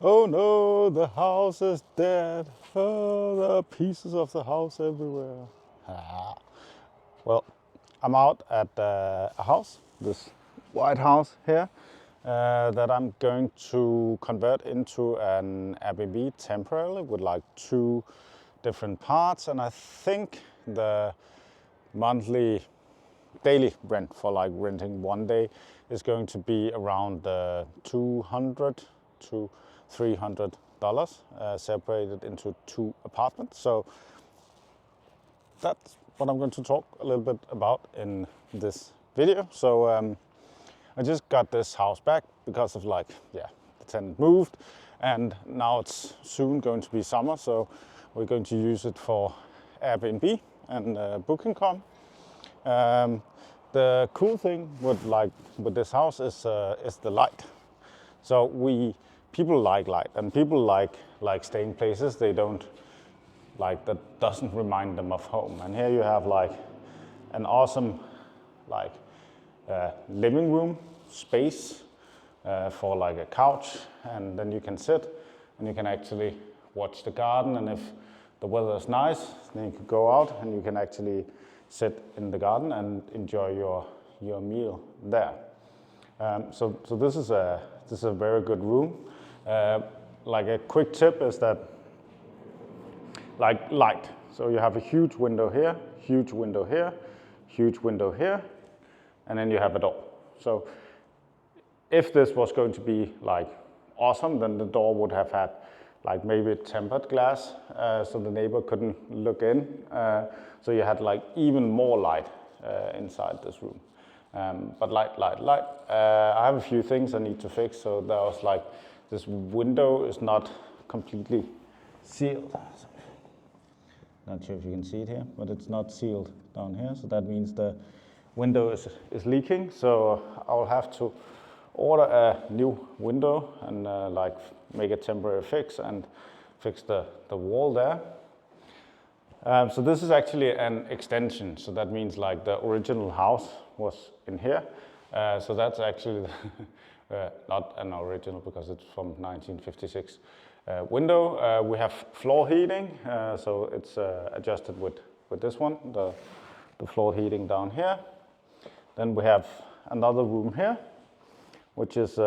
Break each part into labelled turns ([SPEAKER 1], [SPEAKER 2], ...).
[SPEAKER 1] Oh no, the house is dead. Oh, there are pieces of the house everywhere. Ah. Well, I'm out at a house, this white house here, that I'm going to convert into an Airbnb temporarily with like 2 different parts. And I think the daily rent for like renting one day is going to be around $200 to $300, separated into 2 apartments. So that's what I'm going to talk a little bit about in this video. So I just got this house back because of the tenant moved, and now it's soon going to be summer, so we're going to use it for Airbnb and Booking.com. The cool thing with this house is the light. So people like light, and people like staying places they don't like, that doesn't remind them of home. And here you have like an awesome living room space for like a couch, and then you can sit and you can actually watch the garden, and if the weather is nice then you can go out and you can actually sit in the garden and enjoy your meal there. So this is a very good room. Like a quick tip is that like light. So you have a huge window here, huge window here, huge window here, and then you have a door. So if this was going to be like awesome, then the door would have had like maybe tempered glass, so the neighbor couldn't look in. So you had like even more light inside this room. But light. I have a few things I need to fix. So there was like, this window is not completely sealed. Not sure if you can see it here, but it's not sealed down here. So that means the window is leaking. So I'll have to order a new window and like make a temporary fix and fix the wall there. So this is actually an extension. So that means like the original house was in here. So that's actually not an original because it's from 1956. Window, we have floor heating, so it's adjusted with this one, the floor heating down here. Then we have another room here, which is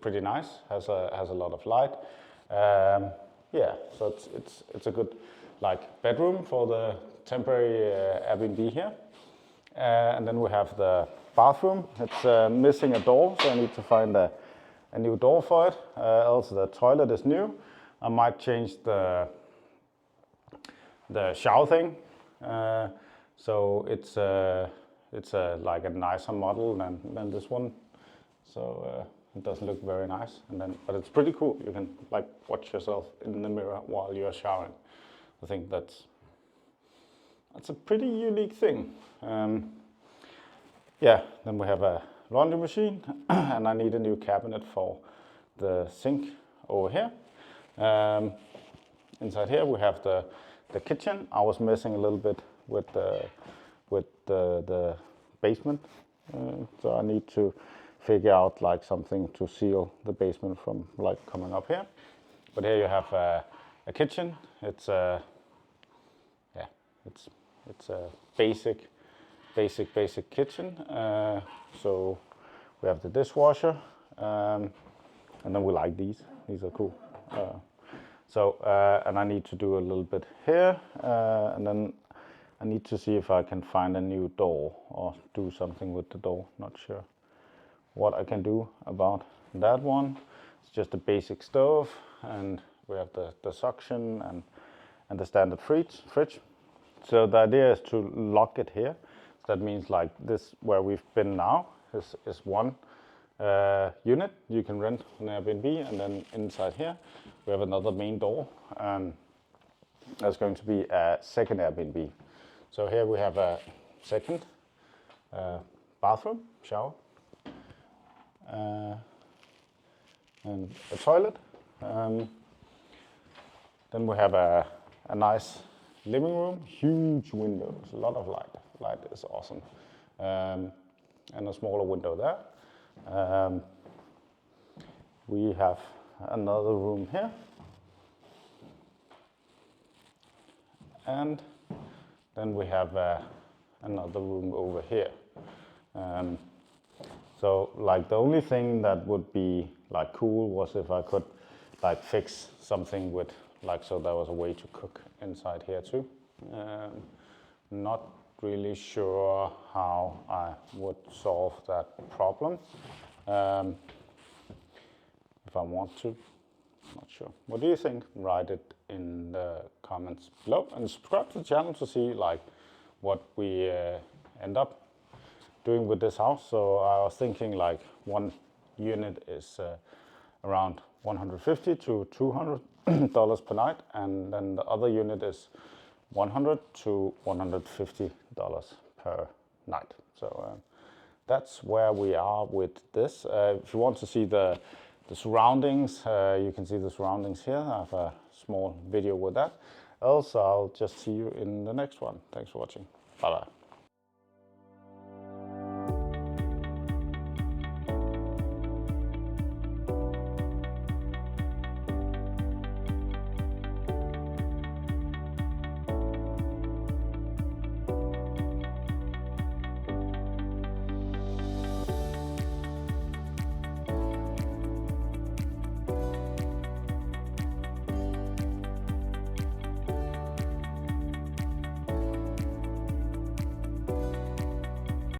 [SPEAKER 1] pretty nice, has a lot of light. Yeah, so it's a good like bedroom for the temporary Airbnb here. And then we have the bathroom. It's missing a door, so I need to find a new door for it. Also the toilet is new. I might change the shower thing. So it's like a nicer model than this one. So it doesn't look very nice. But it's pretty cool. You can like watch yourself in the mirror while you're showering. I think that's a pretty unique thing. Yeah, then we have a laundry machine, and I need a new cabinet for the sink over here. Inside here we have the kitchen. I was messing a little bit with the basement, so I need to figure out like something to seal the basement from like coming up here. But here you have a kitchen. It's a basic kitchen. So we have the dishwasher, and then we like these. These are cool. And I need to do a little bit here, and then I need to see if I can find a new door or do something with the door. Not sure what I can do about that one. It's just a basic stove, and we have the suction and the standard fridge. So the idea is to lock it here. So that means like this, where we've been now, is one unit you can rent on Airbnb, and then inside here we have another main door, and there's going to be a second Airbnb. So here we have a second bathroom, shower, and a toilet. Then we have a nice living room, huge windows, a lot of light. Light is awesome. And a smaller window there. We have another room here. And then we have another room over here. So like the only thing that would be like cool was if I could like fix something with like, so there was a way to cook inside here too. Not really sure how I would solve that problem. If I want to, not sure. What do you think? Write it in the comments below and subscribe to the channel to see like what we end up doing with this house. So I was thinking like one unit is around $150 to $200 per night, and then the other unit is $100 to $150 per night. So that's where we are with this. If you want to see the surroundings, you can see the surroundings here. I have a small video with that. Else, I'll just see you in the next one. Thanks for watching. Bye bye.